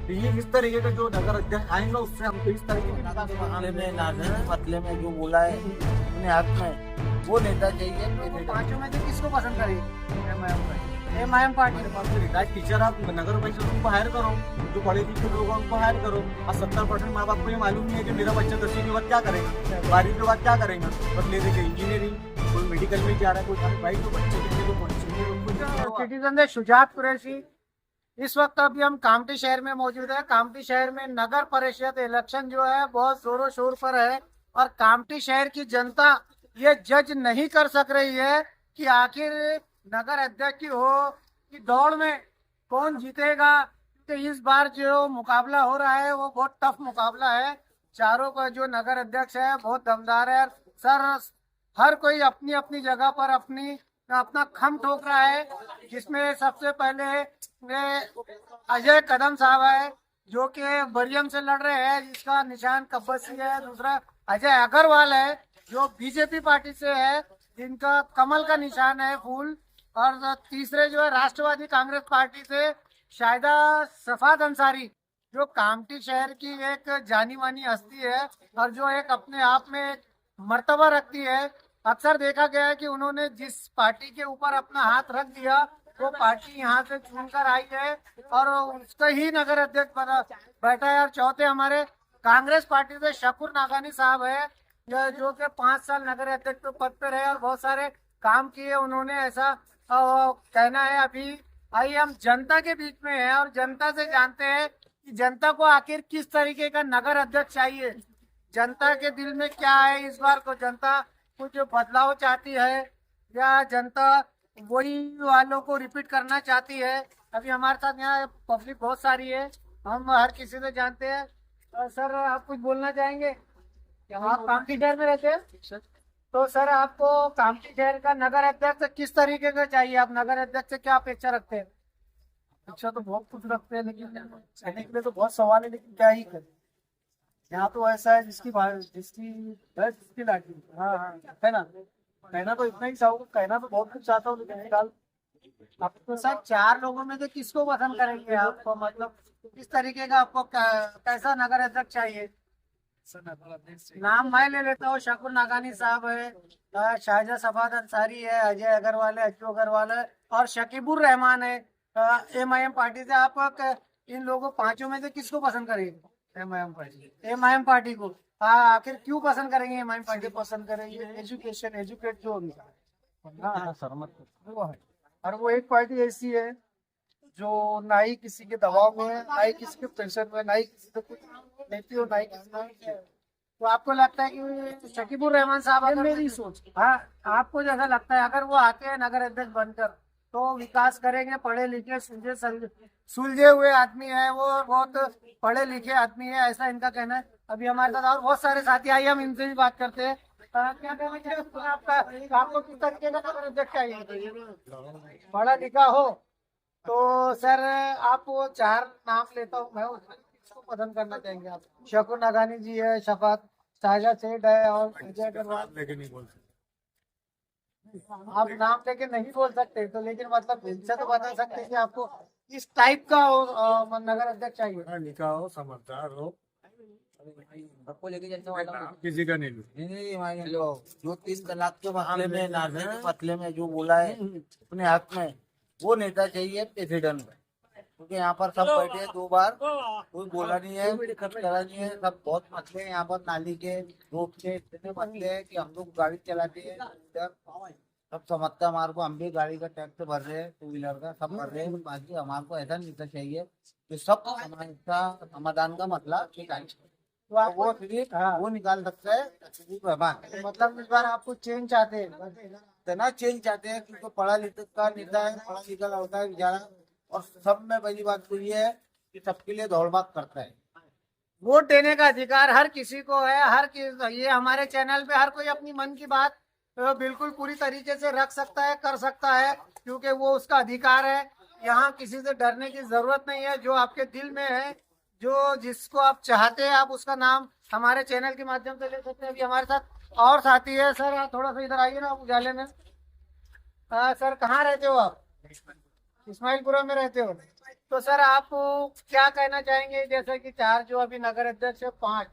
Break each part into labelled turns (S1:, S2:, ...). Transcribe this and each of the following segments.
S1: ये इस तरीके का जो नगर अध्यक्ष आएंगे उससे हमको इस तरीके की
S2: पतले में नाज़र पतले में जो बोला है अपने हक में वो नेता चाहिए।
S3: पांचों में से किसको पसंद करेगी? MIM party.
S1: रिटायर्ड टीचर आप नगर परिषद उनको हायर करो, जो पढ़े लिखे लोग हैं उनको हायर करो। और 70% माँ बाप को ये मालूम नहीं है कि मेरा बच्चा 10वीं के बाद क्या करेगा, 12वीं के बाद क्या करेगा, बस ले देंगे इंजीनियरिंग, कोई मेडिकल में जा रहा है, कोई भाई तो बच्चे के लिए तो
S3: सिटीजन है शुजात कुरैशी। इस वक्त अभी हम कामठी शहर में मौजूद है। कामठी शहर में नगर परिषद इलेक्शन जो है बहुत जोरों शोर पर है और कामठी शहर की जनता ये जज नहीं कर सक रही है कि आखिर नगर अध्यक्ष की हो कि दौड़ में कौन जीतेगा। क्योंकि इस बार जो मुकाबला हो रहा है वो बहुत टफ मुकाबला है। चारों का जो नगर अध्यक्ष है बहुत दमदार है सर। हर कोई अपनी अपनी जगह पर अपना खम ठोक रहा है, जिसमें सबसे पहले अजय कदम साहब है जो कि बरियम से लड़ रहे हैं, जिसका निशान कब्बसी है। दूसरा अजय अग्रवाल है जो बीजेपी पार्टी से है, जिनका कमल का निशान है फूल। और तीसरे जो है राष्ट्रवादी कांग्रेस पार्टी से शाहिदा सफाद अंसारी, जो कामठी शहर की एक जानी मानी हस्ती है और जो एक अपने आप में एक मर्तबा रखती है। अक्सर देखा गया है कि उन्होंने जिस पार्टी के ऊपर अपना हाथ रख दिया वो पार्टी यहाँ से चुनकर आई है और उसका ही नगर अध्यक्ष बना बैठा है। और चौथे हमारे कांग्रेस पार्टी से शकूर नागानी साहब है जो कि 5 साल नगर अध्यक्ष के पद पर रहे और बहुत सारे काम किए उन्होंने, ऐसा कहना है। अभी आइए हम जनता के बीच में है और जनता से जानते हैं कि जनता को आखिर किस तरीके का नगर अध्यक्ष चाहिए, जनता के दिल में क्या है। इस बार को जनता कुछ बदलाव चाहती है या जनता वही वालों को रिपीट करना चाहती है। अभी हमारे साथ यहाँ पब्लिक बहुत सारी है, हम हर किसी से जानते हैं। सर आप कुछ बोलना चाहेंगे? आप कामठी शहर में रहते हैं तो सर आपको कामठी शहर का नगर अध्यक्ष किस तरीके का चाहिए? आप नगर अध्यक्ष से क्या अपेक्षा रखते हैं?
S1: अपेक्षा तो बहुत कुछ रखते हैं, लेकिन कहने के लिए तो बहुत सवाल है, लेकिन क्या ही करें। यहाँ तो ऐसा है जिसकी जिसकी लाठी। हाँ हाँ है ना, कहना तो इतना ही चाहूंगा, कहना तो बहुत कुछ चाहता हूँ, लेकिन फिलहाल
S3: आप तो सर 4 लोगों में से किसको पसंद करेंगे आपको? मतलब किस तरीके का आपको कैसा नगर अध्यक्ष चाहिए? नाम मैं ले लेता हूँ। शकूर नागानी साहब है, शाहिदा सफाद अंसारी है, अजय अग्रवाल है, अज्जू अग्रवाल है और शकीबुर रहमान है एमआईएम पार्टी से। आप इन लोगों पांचों में से किसको पसंद करेंगे? एमआईएम पार्टी को। आखिर क्यों पसंद करेंगे एमआईएम पार्टी? पसंद करेंगे एजुकेशन, एजुकेट जो
S1: हाँ सहमत
S3: वो है।
S1: और वो एक पार्टी ऐसी है जो ना ही किसी के दबाव में है, ना ही किसी के प्रेशर में, ना ही किसी से कुछ लेती हो, ना ही किसी का।
S3: तो आपको लगता है कि शकीबुर रहमान साहब, अगर मेरी सोच, हाँ आपको जैसा लगता है अगर वो आते हैं नगर अध्यक्ष बनकर तो विकास करेंगे? पढ़े लिखे सुलझे हुए आदमी है वो, बहुत पढ़े लिखे आदमी है, ऐसा इनका कहना है। अभी हमारे साथ और बहुत सारे साथी आइए हम इनसे भी बात करते हैं। क्या कहना चाहिए आपका? आपको किस तरीके का नगर अध्यक्ष चाहिए? पढ़ा लिखा हो तो सर आप वो 4 नाम लेता हूँ मैं, उसमें किसको पसंद करना चाहेंगे आप? शकूर नागानी जी है, शफात साजा सेठ है और अजय अग्रवाल।
S1: लेकिन नहीं बोल
S3: आप नाम लेके नहीं बोल सकते तो, लेकिन मतलब इनसे तो बता सकते हैं कि आपको किस टाइप का नगर अध्यक्ष चाहिए?
S1: पढ़ा लिखा हो, समझदार हो,
S2: सबको लेके चलने वाला हूँ।
S1: किसी का नहीं लो।
S2: नहीं मान लो जो 3 तलाक के मामले में नाज़र पतले में जो बोला है अपने हक में वो नेता चाहिए प्रेसिडेंट में। क्योंकि यहाँ पर सब बैठे हैं 2 बार, कोई बोला नहीं है, कुछ करा नहीं है। सब बहुत मसले हैं यहाँ पर, नाली के रोड के इतने मसले हैं कि हम लोग गाड़ी चलाते हैं सब समझता है हमारे को। हम भी गाड़ी का टैक्स भर रहे हैं, 2 व्हीलर का सब भर रहे हैं। बाकी हमारे को ऐसा नेता चाहिए कि सब समाधान का मसला
S3: तो आप
S2: वो वो निकाल सकता है।
S3: मतलब इस बार आपको चेंज चाहते हैं?
S2: इतना चेंज चाहते हैं क्योंकि पढ़ा लिखा नेता है, पढ़ा लिखा होता है बेचारा, और सब में पहली बात तो ये है कि सबके लिए दौड़ भाग करता है।
S3: वोट देने का अधिकार हर किसी को है। ये हमारे चैनल पे हर कोई अपनी मन की बात बिल्कुल पूरी तरीके से रख सकता है, कर सकता है, क्योंकि वो उसका अधिकार है। यहाँ किसी से डरने की जरूरत नहीं है। जो आपके दिल में है, जो जिसको आप चाहते हैं, आप उसका नाम हमारे चैनल के माध्यम से ले सकते हैं। अभी हमारे साथ और साथी है। सर आप थोड़ा सा इधर आइए ना, आप उजाले में। सर कहाँ रहते हो आप? इस्माइलपुरा में रहते हो? तो सर आप क्या कहना चाहेंगे, जैसे कि 4 जो अभी नगर अध्यक्ष है, 5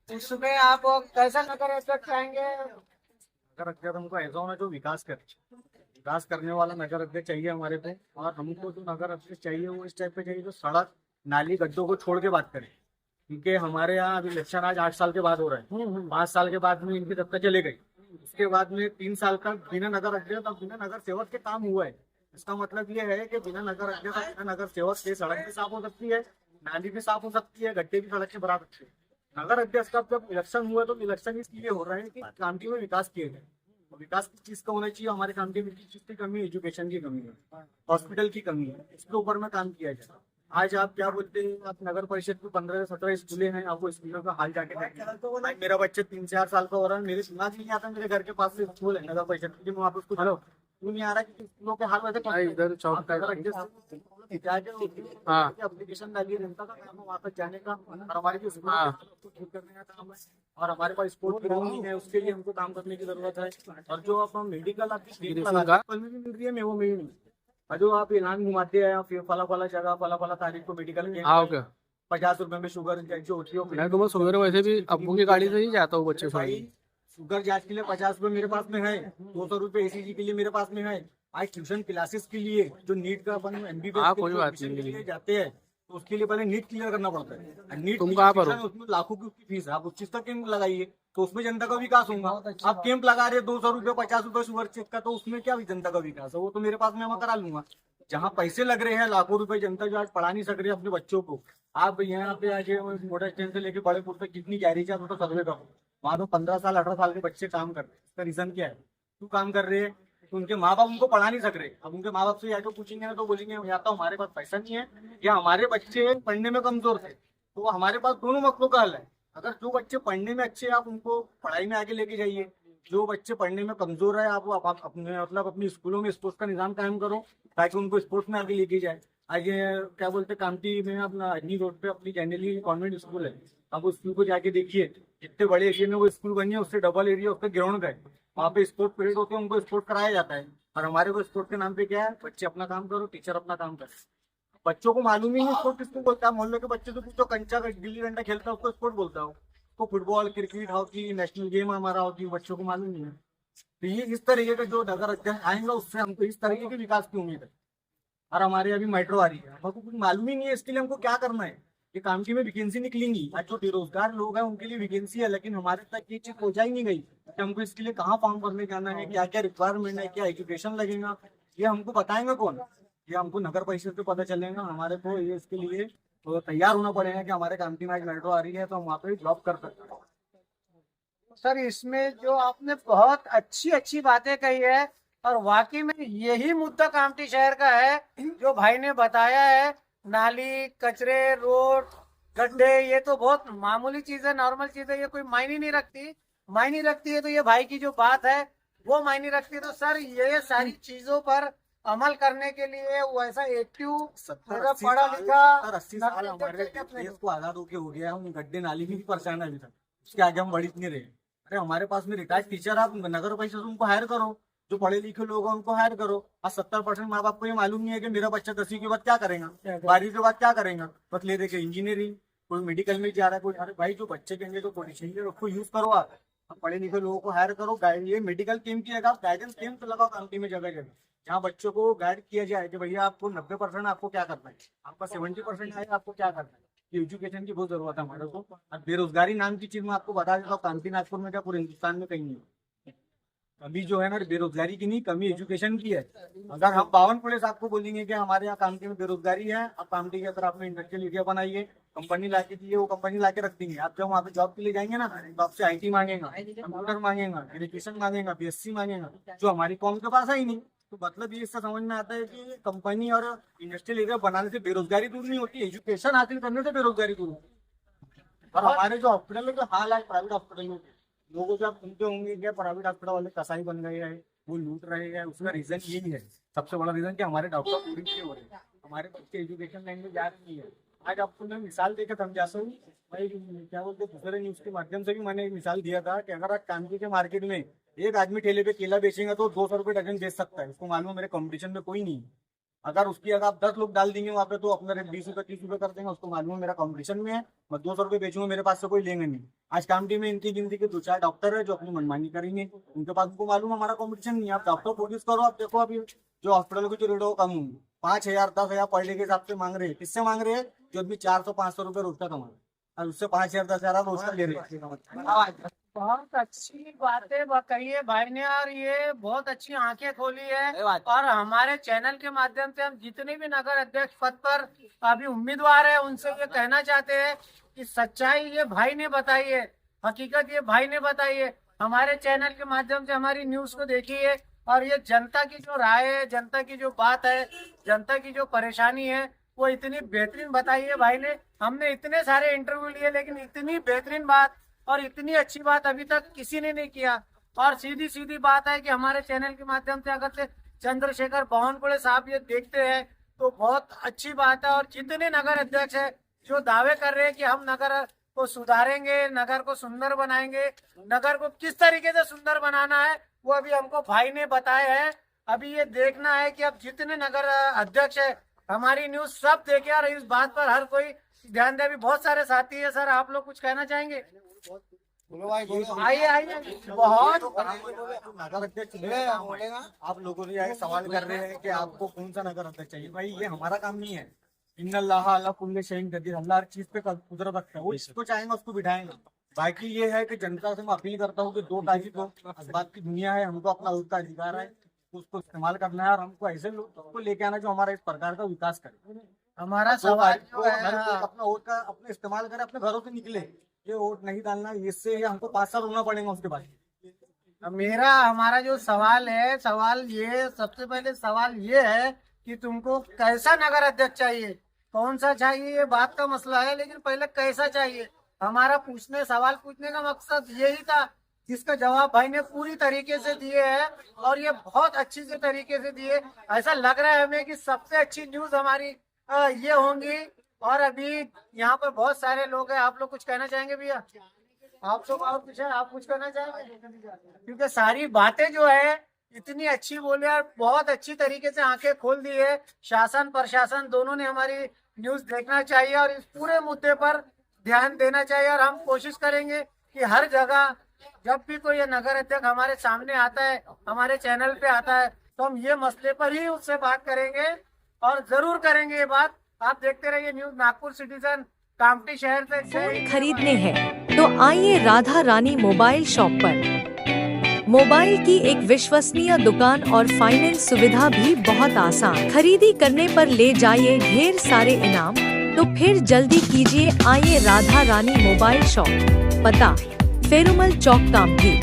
S3: उसमें आप कैसा नगर अध्यक्ष चाहेंगे?
S1: नगर अध्यक्ष हमको ऐसा होना जो विकास करने वाला नगर अध्यक्ष चाहिए हमारे को। और हमको जो नगर अध्यक्ष चाहिए वो इस टाइप पे चाहिए जो सड़क नाली गड्ढों को छोड़ के बात करे। क्योंकि हमारे यहाँ अभी इलेक्शन आज 8 साल के बाद हो रहा है। 5 साल के बाद में इनकी सत्ता चले गई, उसके बाद में 3 साल का बिना नगर अध्यक्ष और बिना नगर सेवक के काम हुआ है। इसका मतलब ये है कि बिना नगर अध्यक्ष और बिना नगर सेवक के सड़क भी साफ हो सकती है, नाली भी साफ हो सकती है, गड्ढे भी सड़क से भरा सकते हैं। नगर अध्यक्ष का जब इलेक्शन हुआ तो इलेक्शन इसलिए हो रहा है कि कामठी में विकास किए गए। विकास किस चीज का होना चाहिए, हमारे कामठी में किस चीज की कमी है? एजुकेशन की कमी है, हॉस्पिटल की कमी है, इसके ऊपर में काम किया जाए। आज आप क्या बोलते हैं, आप नगर परिषद में 15 से 17 स्कूलें हैं, आपको स्कूलों का हाल जाके देखेंगे। मेरा बच्चा 3-4 साल का हो रहा है, मेरे सुना नहीं आता, मेरे घर के पास से स्कूल है नगर परिषद की, मैं वहाँ पे उसको क्यों नहीं आ रहा कि स्कूलों के हाल वैसे
S2: इधर चौक
S1: एप्लीकेशन डालिए, जनता का काम है वहाँ तक जाने का, और हमारे जो स्कूल ठीक करने का काम है। और हमारे पास स्पोर्ट ग्राउंड नहीं है, उसके लिए हमको काम करने की जरूरत है। और जो आप मेडिकल आपकी में भी मिल रही है, मैं वो में भी नहीं। और जो आप ऐलान घुमाते हैं फिर फला जगह फला तारीख को मेडिकल में 50 रुपए में शुगर जांच होती है।
S2: मैं तो सुबह वैसे भी अब्बू की गाड़ी से ही जाता हूँ बच्चे
S1: भाई, शुगर जांच के लिए 50 रुपए मेरे पास में है, 200 रुपए ECG के लिए मेरे पास में है। आज ट्यूशन क्लासेस के लिए जो नीट का अपन MBBS के लिए जाते हैं तो उसके लिए पहले नीट क्लियर करना पड़ता है। नीट
S2: तुम कहाँ पर हो?
S1: उसमें लाखों की उसकी फीस है, आप उस चीज का कैंप लगाइए तो उसमें जनता का विकास होगा। आप कैंप लगा रहे 200 रुपए 50 रुपए शुगर चेक का, तो उसमें क्या जनता का विकास है? वो तो मेरे पास में मैं करा लूंगा। जहाँ पैसे लग रहे हैं लाखों रुपए, जनता जो आज पढ़ा नहीं सक रही है अपने बच्चों को। आप यहाँ पे आज मोटर स्टैंड से लेके बड़े पुर तक कितनी गैरेज है तो सर्वे करो, वहाँ तो 15 साल 18 साल के बच्चे काम कर रहे हैं। इसका रीजन क्या है? क्यों काम कर रहे हैं? तो उनके माँ बाप उनको पढ़ा नहीं सक रहे। अब उनके माँ बाप से या तो पूछेंगे ना तो बोलेंगे या तो हमारे पास पैसा नहीं है या हमारे बच्चे पढ़ने में कमजोर थे। तो हमारे पास दोनों मसलों का हल है। अगर जो बच्चे पढ़ने में अच्छे आप उनको पढ़ाई में आगे लेके जाइए, जो बच्चे पढ़ने में कमजोर है आप अपने मतलब अपनी स्कूलों में स्पोर्ट्स का निजाम कायम करो ताकि उनको स्पोर्ट्स में आगे लेके जाए। आज क्या बोलते हैं, कामठी में अपना अजनी रोड पे अपनी जनरली कॉन्वेंट स्कूल है। आप उस स्कूल को जाके देखिए, जितने बड़े एरिया में वो स्कूल बनी है उससे डबल एरिया उसका ग्राउंड का है। वहाँ पे स्पोर्ट पीरियड होते हैं, उनको स्पोर्ट कराया जाता है। और हमारे को स्पोर्ट के नाम पे क्या है, बच्चे अपना काम करो, टीचर अपना काम करे। बच्चों को मालूम ही नहीं स्पोर्ट किसको बोलता है। मोहल्ले के बच्चे तो पूछो कंचा गिल्ली डंडा खेलता है उसको स्पोर्ट बोलता है, उसको football cricket hockey national game हमारा हॉकी, बच्चों को मालूम नहीं है। तो ये इस तरीके का जो नगर अध्यक्ष आएंगे उससे हमको इस तरीके के विकास की उम्मीद है। और हमारे अभी मेट्रो आ रही है, हमको कुछ मालूम ही नहीं है इसके लिए हमको क्या करना है। ये कामठी में वैकेंसी निकलेंगी, आज जो बेरोजगार लोग हैं उनके लिए वैकेंसी है, लेकिन हमारे तक ये चीज पहुंचाई नहीं गई कि हमको इसके लिए कहाँ फॉर्म भरने जाना है, क्या क्या रिक्वायरमेंट है, क्या एजुकेशन लगेगा, ये हमको बताएंगे कौन? ये हमको नगर परिषद से पता चलेगा। हमारे को ये इसके लिए तो तैयार होना पड़ेगा कि हमारे कामठी में आज मेट्रो आ रही है तो हम वहाँ पे जॉब कर सकते हैं।
S3: सर इसमें जो आपने बहुत अच्छी अच्छी बातें कही है और वाकई में यही मुद्दा कामठी शहर का है जो भाई ने बताया है। नाली कचरे रोड गड्ढे ये तो बहुत मामूली चीज है, नॉर्मल चीज है, ये कोई मायने नहीं रखती। मायने रखती है तो ये भाई की जो बात है वो मायने रखती है। तो सर ये सारी चीजों पर अमल करने के लिए वैसा एक्टिव पढ़ा लिखा
S1: 80 साल हमारे देश को आजाद होके हो गया, हम गड्ढे नाली में भी परेशान है अभी तक, उसके आगे हम बढ़ नहीं रहे। अरे हमारे पास में रिटायर्ड टीचर, आप नगर परिषद उनको हायर करो, जो पढ़े लिखे लोग हैं उनको हायर करो। आज 70% माँ बाप को ये मालूम नहीं है कि मेरा बच्चा 10वीं के बाद क्या करेगा, 12वीं के बाद क्या करेगा। बस ले देखे इंजीनियरिंग, कोई मेडिकल में जा रहा है, कोई। अरे भाई जो बच्चे कहेंगे तो पोजिशन उसको यूज करो। आप पढ़े लिखे लोगों को हायर करो। ये मेडिकल कैंप की जगह गाइडेंस कैंप लगाओ कामठी में जगह जगह, जहाँ बच्चों को गाइड किया जाए कि भैया आपको 90% आपको क्या करना है, आपका 70% आएगा आपको क्या करना है। एजुकेशन की बहुत जरूरत है हमारे को। और बेरोजगारी नाम की चीज मैं आपको बता देता हूँ, कामठी नागपुर में क्या पूरे हिंदुस्तान में कहीं नहीं है। अभी जो है ना बेरोजगारी की नहीं, कमी एजुकेशन की है। अगर हम 52 पुलिस आपको बोलेंगे कि हमारे यहाँ कामठी में बेरोजगारी है, आप कामठी के अंदर आपने इंडस्ट्रियल एरिया बनाइए, कंपनी लाके दिए, वो कंपनी लाके रख देंगे। आप जब वहाँ पे जॉब के लिए जाएंगे ना तो आपसे IT मांगेगा, कंप्यूटर मांगेगा, ग्रेजुएशन मांगेगा, BSc मांगेगा, जो हमारी कौम के पास है ही नहीं। तो मतलब ये इससे समझ में आता है कि कंपनी और इंडस्ट्रियल एरिया बनाने से बेरोजगारी दूर नहीं होती, एजुकेशन हासिल करने से बेरोजगारी दूर होती है। और हमारे जो हॉस्पिटल है जो हाल है प्राइवेट हॉस्पिटल में, लोगों को आप सुनते होंगे कि प्राइवेट हॉस्पिटल वाले कसाई बन गए हैं, वो लूट रहे हैं। उसका रीजन यही है, सबसे बड़ा रीजन कि हमारे डॉक्टर पूरी नहीं हो रहे, हमारे बच्चे एजुकेशन लाइन में जा रही है। आज आपको मैं मिसाल देकर समझाता हूँ। भाई क्या बोलते, दूसरे न्यूज के माध्यम से भी मैंने एक मिसाल दिया था कि अगर आज कामठी के मार्केट में एक आदमी ठेले पे केला बेचेगा तो 200 रुपये डजन बेच सकता है, उसको मालूम है मेरे कंपटीशन में कोई नहीं। अगर आप 10 लोग डाल देंगे वहाँ पे तो अपना रेट 20 रुपए 30 रुपए कर देंगे। उसको मालूम है मेरा कंपटीशन में है, मैं 200 रुपए बेचूंगा, मेरे पास से कोई लेंगे नहीं। आज कामटी में इनकी गिनती के 2-4 डॉक्टर है जो अपनी मनमानी करेंगे, उनके पास उनको मालूम है हमारा कंपटीशन नहीं है। आप डॉक्टर फोकस करो, आप देखो अभी जो हॉस्पिटल की जो रेट कम होंगे 5,000 10,000 पर डे के हिसाब से मांग रहे हैं। किससे मांग रहे हैं? जो आदमी 400-500 रुपए रोज का कमा रहे हैं, और उससे 5,000 10,000 रोज का ले रहे हैं।
S3: बहुत अच्छी बातें कही है भाई ने, और ये बहुत अच्छी आंखें खोली है। और हमारे चैनल के माध्यम से हम जितने भी नगर अध्यक्ष पद पर अभी उम्मीदवार है उनसे ये कहना चाहते हैं कि सच्चाई ये भाई ने बताई है, हकीकत ये भाई ने बताई है। हमारे चैनल के माध्यम से हमारी न्यूज को देखिए, और ये जनता की जो राय है, जनता की जो बात है, जनता की जो परेशानी है, वो इतनी बेहतरीन बताई है भाई ने। हमने इतने सारे इंटरव्यू लिए लेकिन इतनी बेहतरीन बात और इतनी अच्छी बात अभी तक किसी ने नहीं किया। और सीधी सीधी बात है कि हमारे चैनल के माध्यम से अगर से चंद्रशेखर बावनकुळे साहब ये देखते हैं तो बहुत अच्छी बात है। और जितने नगर अध्यक्ष है जो दावे कर रहे हैं कि हम नगर को सुधारेंगे, नगर को सुंदर बनाएंगे, नगर को किस तरीके से सुंदर बनाना है वो अभी हमको भाई ने बताया है। अभी ये देखना है कि अब जितने नगर अध्यक्ष है हमारी न्यूज सब देखे और इस बात पर हर कोई ध्यान दे। अभी बहुत सारे साथी है, सर आप लोग कुछ कहना चाहेंगे? आइए आइए। बहुत
S1: नगर अध्यक्ष आप लोगों ने सवाल कर रहे हैं कि आपको कौन सा नगर अध्यक्ष चाहिए। भाई ये हमारा काम नहीं है। इन्नल्लाह अला कुल्ली शैइन कदीर, अल्लाह हर चीज पे कुदरत रखता है, वो जिसको चाहेंगे उसको बिठाएंगे। बाकी ये है कि जनता से मैं अपील करता हूँ कि 2 तारीख को इस बात की दुनिया है, हमको अपना वोट का अधिकार है, उसको इस्तेमाल करना है और हमको ऐसे लोग को लेके आना जो हमारा इस प्रकार का विकास करे।
S3: हमारा सवाल जो है
S1: अपना वोट का अपने इस्तेमाल करे, अपने घरों से निकले। ये वोट नहीं डालना, इससे हमको 5 साल रोना पड़ेगा उसके बाद।
S3: हमारा जो सवाल है, सबसे पहले सवाल ये है कि तुमको कैसा नगर अध्यक्ष चाहिए, कौन सा चाहिए, ये बात का मसला है, लेकिन पहले कैसा चाहिए। हमारा सवाल पूछने का मकसद यही था, जिसका जवाब भाई ने पूरी तरीके से दिए है और ये बहुत अच्छी से तरीके से दिए। ऐसा लग रहा है हमें कि सबसे अच्छी न्यूज हमारी ये होंगी। और अभी यहाँ पर बहुत सारे लोग हैं, आप लोग कुछ कहना चाहेंगे भैया? आप कुछ कहना चाहेंगे? क्योंकि सारी बातें जो है इतनी अच्छी बोले और बहुत अच्छी तरीके से आंखें खोल दी है। शासन प्रशासन दोनों ने हमारी न्यूज देखना चाहिए और इस पूरे मुद्दे पर ध्यान देना चाहिए। और हम कोशिश करेंगे कि हर जगह जब भी कोई ये नगर अध्यक्ष हमारे सामने आता है, हमारे चैनल पे आता है, तो हम ये मसले पर ही उससे बात करेंगे और जरूर करेंगे ये बात। आप देखते रहिए न्यूज नागपुर सिटीजन, कामटी शहर से।
S4: खरीदने हैं तो आइए राधा रानी मोबाइल शॉप पर। मोबाइल की एक विश्वसनीय दुकान और फाइनेंस सुविधा भी बहुत आसान। खरीदी करने पर ले जाइए ढेर सारे इनाम, तो फिर जल्दी कीजिए, आइए राधा रानी मोबाइल शॉप। पता फेरुमल चौक, कामठी।